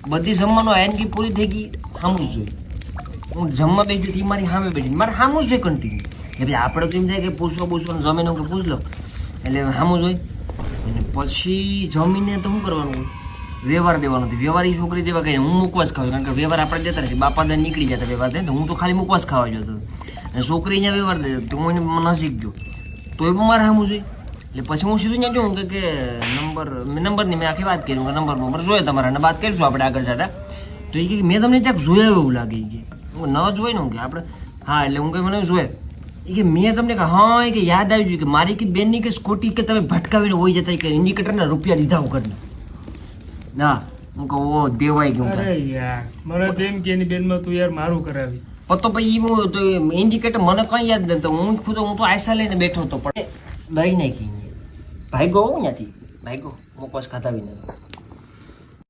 બધી જમવાનો આયનગી પૂરી થઈ ગઈ સામું જ જોઈએ. હું જમવા બેઠી હતી મારી સામે બેઠી મારે સામું જ જોઈએ કન્ટિન્યુ. કે ભાઈ આપણે તો એમ થાય કે પૂછલો જમીને કે પૂછ લો એટલે સામું જ હોય. અને પછી જમીને તો શું કરવાનું હોય? વ્યવહાર દેવાનો હતો. વ્યવહાર એ છોકરી દેવા કહે હું મુકવાસ ખાવ કારણ કે વ્યવહાર આપણે દેતા નથી. બાપા દા નીકળી જતા વ્યવહાર દે તો હું તો ખાલી મુકવાસ ખાવા જતો. અને છોકરી અહીંયા વ્યવહાર દે તો હું એને નજીક ગયો તો એ પણ મારે સામું જોઈએ. એટલે પછી હું સીધું ત્યાં જોઉં કે નંબરની મેં આખી વાત કરી કે નંબર જોઈએ તમારા અને વાત કરીશું આપણે આગળ જતા. તો એ કે મેં તમને ક્યાંક જોયા એવું લાગે કે હું ન જોઈ ને કે આપણે હા એટલે હું કંઈ મને જોયે એ કે મેં તમને કે હા એ કે યાદ આવી ગયું કે મારી કે બેનની કે સ્કૂટી કે તમે ભટકાવીને હોઈ જતા કે ઇન્ડિકેટરના રૂપિયા લીધા વગરના ના હું કહું ઓ દેવાઈ ગયું. અરે યાર મને તો એમ કે એની બેનમાં તું યાર મારું કરાવી તો પછી હું તો ઇન્ડિકેટર મને કઈ યાદ નથી. હું તો આયસા લઈને બેઠો હતો પણ દઈ નાખી ભાઈ ગયો ત્યાંથી ભાઈ ગયો મુકવાસ ખાતા વિના